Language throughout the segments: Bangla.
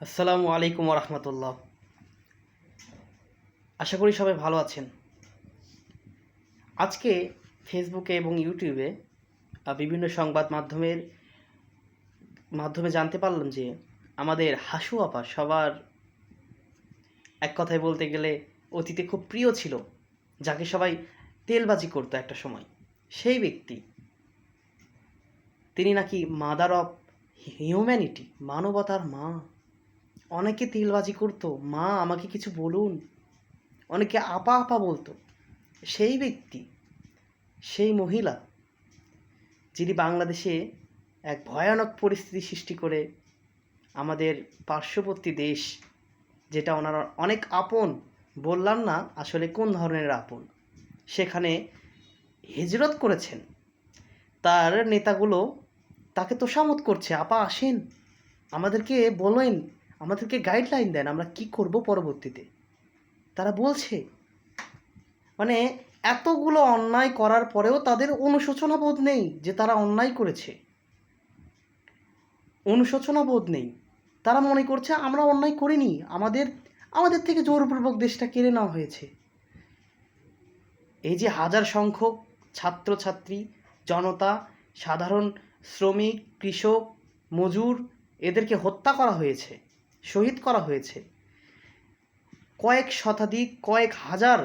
আসসালামু আলাইকুম রহমতুল্লাহ। আশা করি সবাই ভালো আছেন। আজকে ফেসবুকে এবং ইউটিউবে বিভিন্ন সংবাদ মাধ্যমে জানতে পারলাম যে আমাদের হাসু আপা সবার এক কথায় বলতে গেলে অতীতে খুব প্রিয় ছিল, যাকে সবাই তেলবাজি করতো একটা সময়। সেই ব্যক্তি তিনি নাকি মাদার অফ হিউম্যানিটি, মানবতার মা। অনেকে তেলবাজি করতো, মা আমাকে কিছু বলুন, অনেকে আপা আপা বলতো। সেই ব্যক্তি, সেই মহিলা যিনি বাংলাদেশে এক ভয়ানক পরিস্থিতি সৃষ্টি করে আমাদের পার্শ্ববর্তী দেশ, যেটা ওনারা অনেক আপন, বললাম না আসলে কোন ধরনের আপন, সেখানে হিজরত করেছেন। তার নেতাগুলো তাকে তোষামত করছে, আপা আসেন, আমাদেরকে বলেন, আমাদেরকে গাইডলাইন দেন, আমরা কি করব পরবর্তীতে। তারা বলছে, মানে এতগুলো অন্যায় করার পরেও তাদের অনুশোচনা বোধ নেই যে তারা অন্যায় করেছে। অনুশোচনা বোধ নেই। তারা মনে করছে আমরা অন্যায় করিনি, আমাদের থেকে জোরপূর্বক দেশটা কেড়ে নেওয়া হয়েছে। এই যে হাজার সংখ্যক ছাত্রছাত্রী, জনতা, সাধারণ শ্রমিক, কৃষক, মজুর, এদেরকে হত্যা করা হয়েছে, শহীদ করা হয়েছে। কয়েক শতাধিক, কয়েক হাজার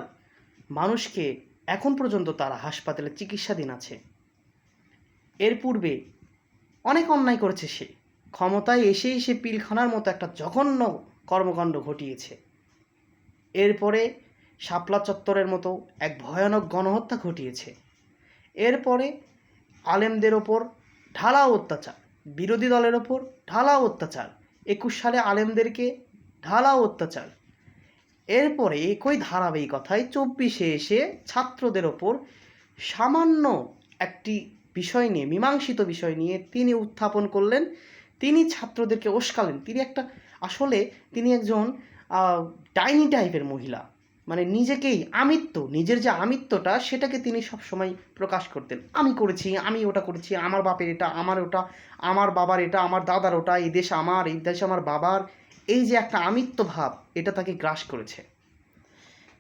মানুষকে এখন পর্যন্ত তারা হাসপাতালে চিকিৎসাধীন আছে। এর পূর্বে অনেক অন্যায় করেছে সে, ক্ষমতায় এসেই সে পিলখানার মতো একটা জঘন্য কর্মকাণ্ড ঘটিয়েছে। এরপরে শাপলা চত্বরের মতো এক ভয়ানক গণহত্যা ঘটিয়েছে। এরপরে আলেমদের ওপর ঢালাও অত্যাচার, বিরোধী দলের ওপর ঢালাও অত্যাচার, 21 সালে আলেমদেরকে ঢালাও অত্যাচার। এরপরে একই ধারাবাহিকতায় 24-এ এসে ছাত্রদের ওপর সামান্য একটি বিষয় নিয়ে, মীমাংসিত বিষয় নিয়ে তিনি উত্থাপন করলেন, তিনি ছাত্রদেরকে উস্কালেন। তিনি একজন ডাইনি টাইপের মহিলা, মানে নিজেকেই নিজের যে আমিত্বটা সেটাকে তিনি সবসময় প্রকাশ করতেন। আমি করেছি, আমি ওটা করেছি, আমার বাপের এটা, আমার ওটা, আমার বাবার এটা, আমার দাদার ওটা, এই দেশ আমার, এই দেশ আমার বাবার। এই যে একটা আমিত্ব ভাব, এটা তাকে গ্রাস করেছে।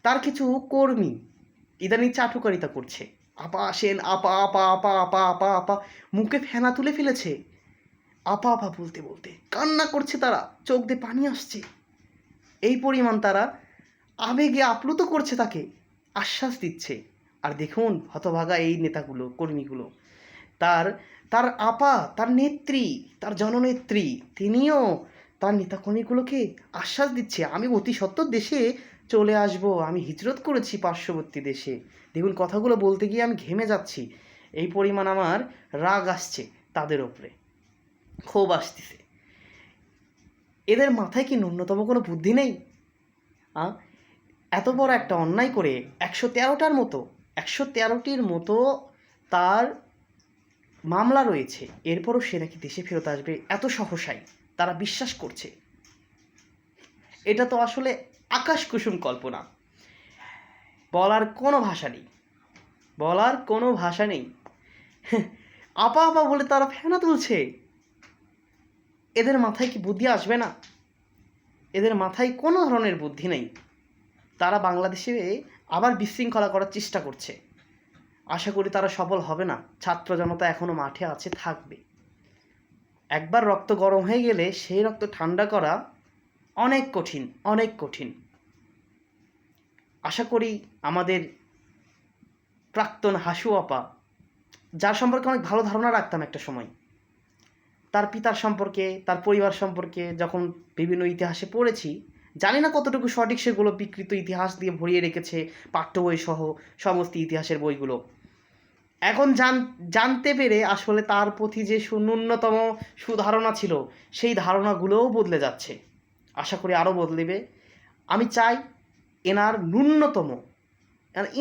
তার কিছু কর্মী ইদানিং চাটুকারিতা করছে, আপা আসেন, আপা আপা আপা আপা আপা আপা, মুখে ফেনা তুলে ফেলেছে। আপা আপা বলতে বলতে কান্না করছে, তারা চোখ দিয়ে পানি আসছে। এই পরিমাণ তারা আবেগে আপ্লুত করছে, তাকে আশ্বাস দিচ্ছে। আর দেখুন হতভাগা এই নেতাগুলো, কর্মীগুলো, তার তার আপা, তার নেত্রী, তার জননেত্রী, তিনিও তার নেতাকর্মীগুলোকে আশ্বাস দিচ্ছে, আমি অতি সত্বর দেশে চলে আসব, আমি হিজরত করেছি পার্শ্ববর্তী দেশে। দেখুন কথাগুলো বলতে গিয়ে আমি ঘেমে যাচ্ছি, এই পরিমাণ আমার রাগ আসছে তাদের ওপরে, ক্ষোভ আসতেছে। এদের মাথায় কি ন্যূনতম কোনো বুদ্ধি নেই? এত বড় একটা অন্যায় করে 113টির মতো তার মামলা রয়েছে, এরপরও সে নাকি দেশে ফেরত আসবে এত সহসাই তারা বিশ্বাস করছে। এটা তো আসলে আকাশ কুসুম কল্পনা, বলার কোনো ভাষা নেই, বলার কোনো ভাষা নেই। আপা আপা বলে তারা ফেনা তুলছে। এদের মাথায় কি বুদ্ধি আসবে না? এদের মাথায় কোনো ধরনের বুদ্ধি নেই। তারা বাংলাদেশে আবার বিশৃঙ্খলা করার চেষ্টা করছে। আশা করি তারা সফল হবে না। ছাত্র জনতা এখনও মাঠে আছে, থাকবে। একবার রক্ত গরম হয়ে গেলে সেই রক্ত ঠান্ডা করা অনেক কঠিন, অনেক কঠিন। আশা করি আমাদের প্রাক্তন হাসু আপা, যার সম্পর্কে অনেক ভালো ধারণা রাখতাম একটা সময়, তার পিতার সম্পর্কে, তার পরিবার সম্পর্কে যখন বিভিন্ন ইতিহাসে পড়েছি, জানি না কতটুকু সঠিক, সেগুলো বিকৃত ইতিহাস দিয়ে ভরিয়ে রেখেছে পাঠ্য বই সহ সমস্ত ইতিহাসের বইগুলো। এখন জানতে পেরে আসলে তার প্রতি যে ন্যূনতম সুধারণা ছিল, সেই ধারণাগুলোও বদলে যাচ্ছে। আশা করি আরও বদলেবে। আমি চাই ন্যূনতম,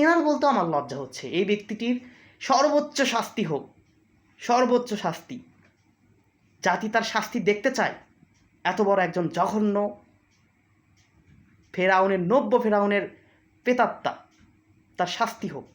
এনার বলতে আমার লজ্জা হচ্ছে, এই ব্যক্তিটির সর্বোচ্চ শাস্তি হোক, সর্বোচ্চ শাস্তি। জাতি তার শাস্তি দেখতে চায়। এত বড় একজন জঘন্য ফেরাউনের, নব্য ফেরাউনের প্রেতাত্মা, তার শাস্তি হোক।